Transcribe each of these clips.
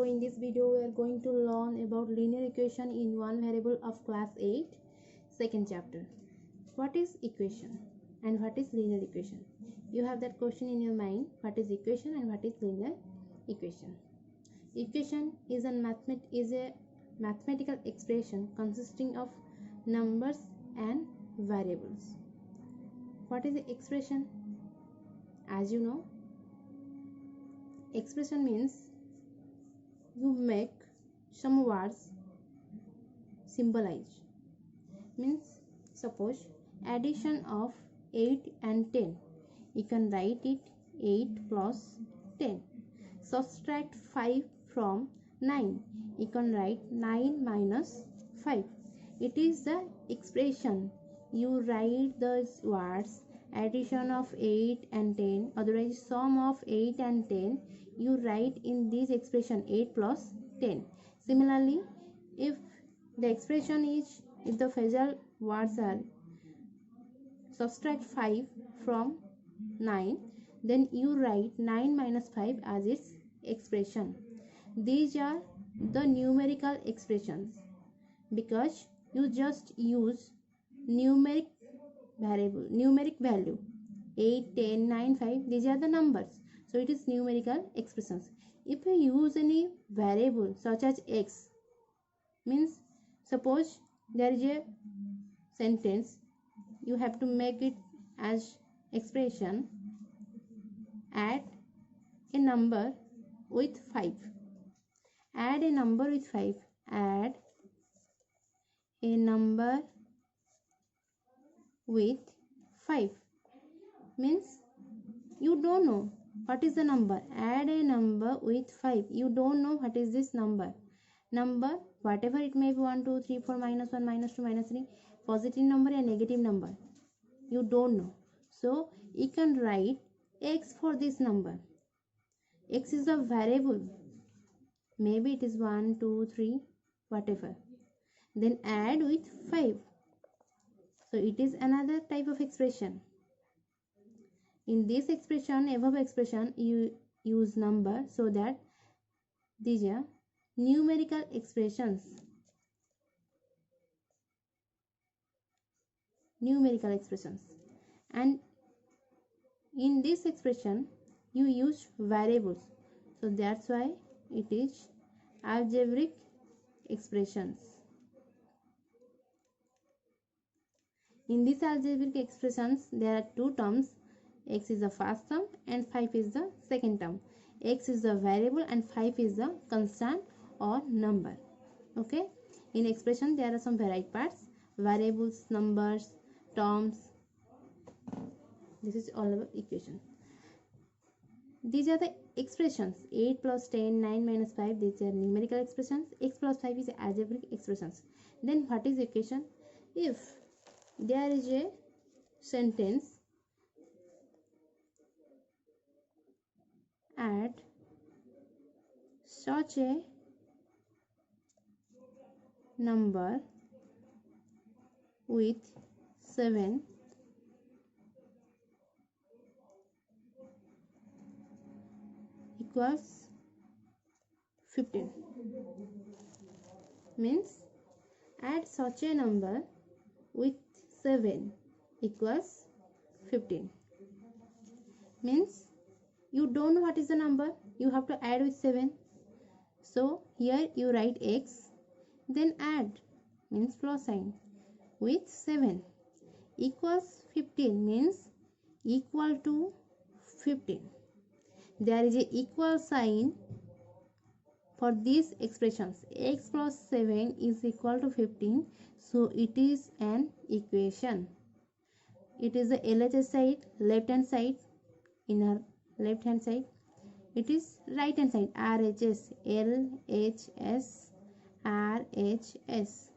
in this video we are going to learn about linear equation in one variable of class 8, second chapter. What is equation and what is linear equation? You have that question in your mind, what is equation and what is linear equation? Equation is a mathematical expression consisting of numbers and variables. What is the expression? As you know, expression means you make some words symbolize. Means suppose addition of 8 and 10. You can write it 8 plus 10. Subtract 5 from 9. You can write 9 minus 5. It is the expression. You write those words addition of 8 and 10, otherwise sum of 8 and 10, you write in this expression 8 plus 10. Similarly, if the expression is, if the phasal words are subtract 5 from 9, then you write 9 minus 5 as its expression. These are the numerical expressions because you just use numeric value 8, 10, 9, 5. These are the numbers, so it is numerical expressions. If you use any variable such as x, means suppose there is a sentence, you have to make it as expression add a number with 5. Add a number with 5. Add a number with 5 means you don't know what is the number. Add a number with 5. You don't know what is this number. Number whatever it may be, 1, 2, 3, 4, minus 1, minus 2, minus 3, positive number and negative number. You don't know. So you can write x for this number. X is a variable. Maybe it is 1, 2, 3, whatever. Then add with 5. So it is another type of expression. In this expression, above expression, you use number so that these are numerical expressions. Numerical expressions. And in this expression, you use variables. So that's why it is algebraic expressions. In these algebraic expressions, there are two terms. X is the first term and 5 is the second term. X is the variable and 5 is the constant or number. Okay. In expression, there are some varied parts. Variables, numbers, terms. This is all about equation. These are the expressions. 8 plus 10, 9 minus 5. These are numerical expressions. X plus 5 is algebraic expressions. Then what is equation? If there is a sentence, add such a number with 7 equals 15. Means add such a number with 7 equals 15. Means you don't know what is the number, you have to add with 7. So here you write x, then add means plus sign with 7 equals 15 means equal to 15. There is a equal sign for these expressions. X plus 7 is equal to 15. So it is an equation. It is the LHS side, left hand side, inner left hand side. It is right hand side, RHS, LHS, RHS.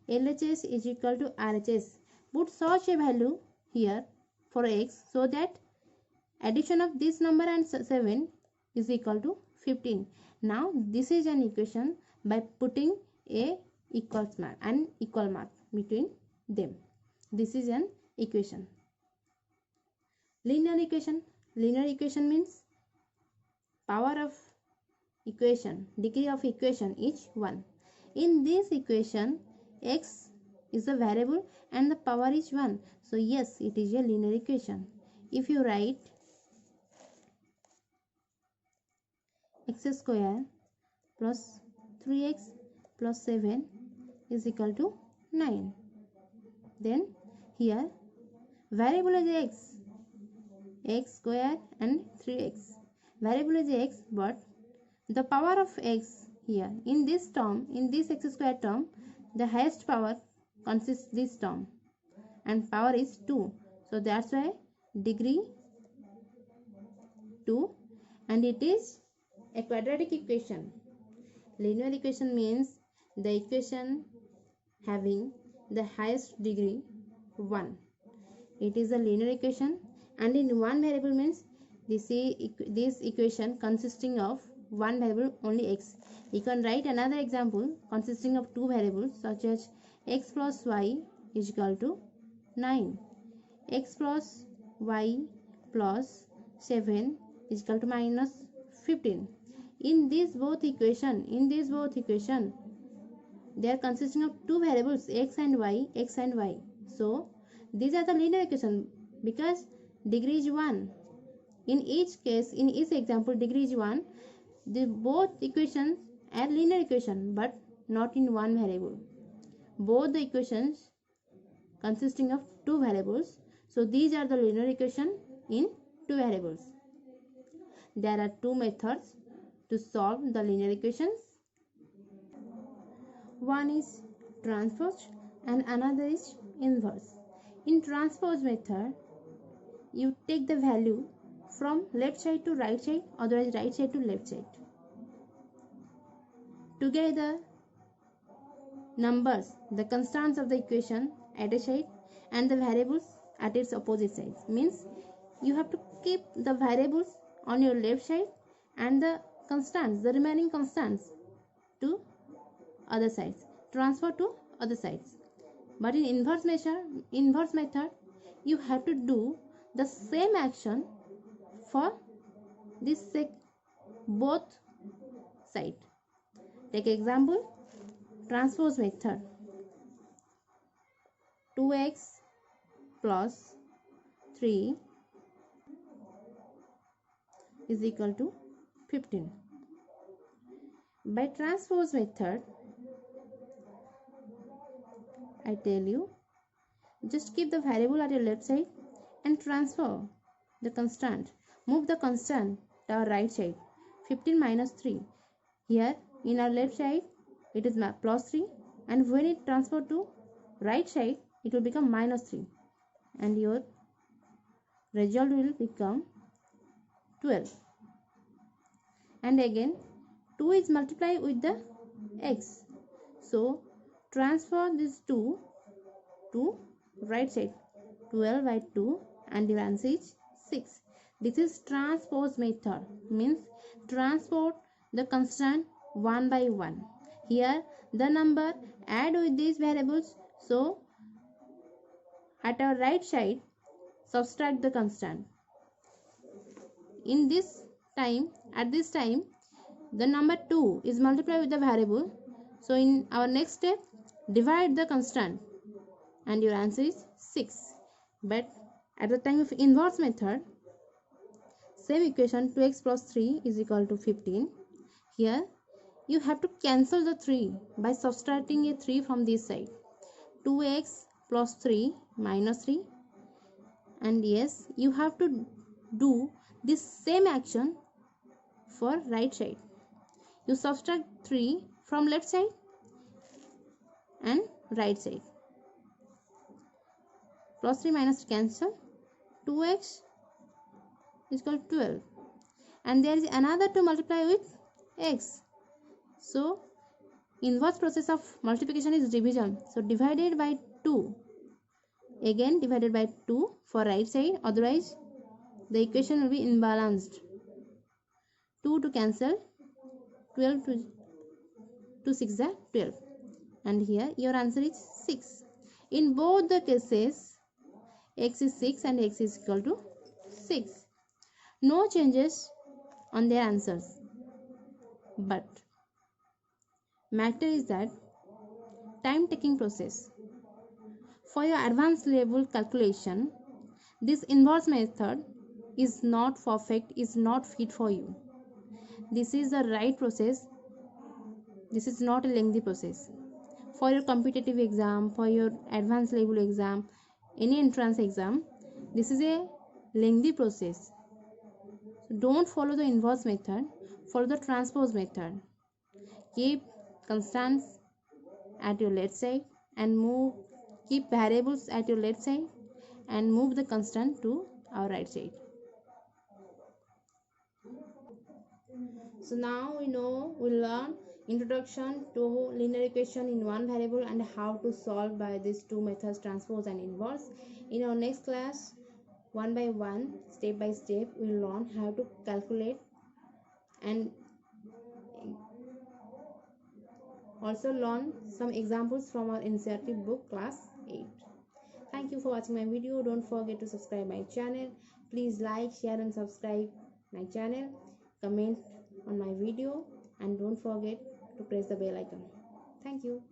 LHS is equal to RHS. Put such a value here for x so that addition of this number and 7 is equal to 15. Now this is an equation by putting a equals mark and equal mark between them. This is an equation. Linear equation. Linear equation means power of equation, degree of equation is 1. In this equation, x is a variable and the power is 1. So yes, it is a linear equation. If you write x square plus 3x plus 7 is equal to 9. Then here variable is x square and 3x. Variable is x, but the power of x here in this term, in this x square term, the highest power consists this term and power is 2. So that's why degree 2, and it is a quadratic equation. Linear equation means the equation having the highest degree 1. It is a linear equation, and in one variable means this equation consisting of one variable only x. You can write another example consisting of two variables such as x plus y is equal to 9, x plus y plus 7 is equal to minus 15. In these both equation, they are consisting of two variables x and y. So these are the linear equation because degree is 1. In each case, in each example, degree is 1. The both equations are linear equation but not in one variable. Both the equations consisting of two variables. So these are the linear equation in two variables. There are two methods to solve the linear equations. One is transpose and another is inverse. In transpose method, you take the value from left side to right side, otherwise right side to left side. Together numbers, the constants of the equation at a side and the variables at its opposite sides. Means you have to keep the variables on your left side and the constants, the remaining constants, to other sides, transfer to other sides. But in inverse method, you have to do the same action for this both side. Take example, transpose method. 2x plus 3 is equal to 15. By transpose method, I tell you, just keep the variable at your left side and transfer the constant. Move the constant to our right side. 15 minus 3. Here in our left side it is plus 3, and when it transfer to right side it will become minus 3, and your result will become 12. And again 2 is multiplied with the x. So transfer this 2 to right side. 12 by 2 and your answer is 6. This is transpose method, means transport the constant one by one. Here the number add with these variables, so at our right side subtract the constant. At this time the number 2 is multiplied with the variable, so in our next step divide the constant and your answer is 6. But at the time of inverse method, same equation, 2x plus 3 is equal to 15. Here you have to cancel the 3 by subtracting a 3 from this side. 2x plus 3 minus 3, and yes, you have to do this same action for right side. You subtract 3 from left side and right side. Plus 3 minus 3 cancel. 2x is equal to 12. And there is another to multiply with x. So inverse process of multiplication is division. So divided by 2. Again divided by 2 for right side. Otherwise the equation will be imbalanced. 2 to cancel. 12 to 6 are 12. And here your answer is 6. In both the cases, x is 6 and x is equal to 6. No changes on their answers. but matter is that time taking process. For your advanced level calculation, this inverse method is not perfect, is not fit for you. This is the right process. This is not a lengthy process. For your competitive exam, for your advanced level exam, any entrance exam, this is a lengthy process. So don't follow the inverse method, follow the transpose method. Keep constants at your left side and keep variables at your left side and move the constant to our right side. So now we learn introduction to linear equation in one variable and how to solve by these two methods, transpose and inverse. In our next class, one by one, step by step, we will learn how to calculate and also learn some examples from our NCERT book class 8. Thank you for watching my video. Don't forget to subscribe my channel. Please like, share and subscribe my channel. Comment on my video and don't forget to press the bell icon. Thank you.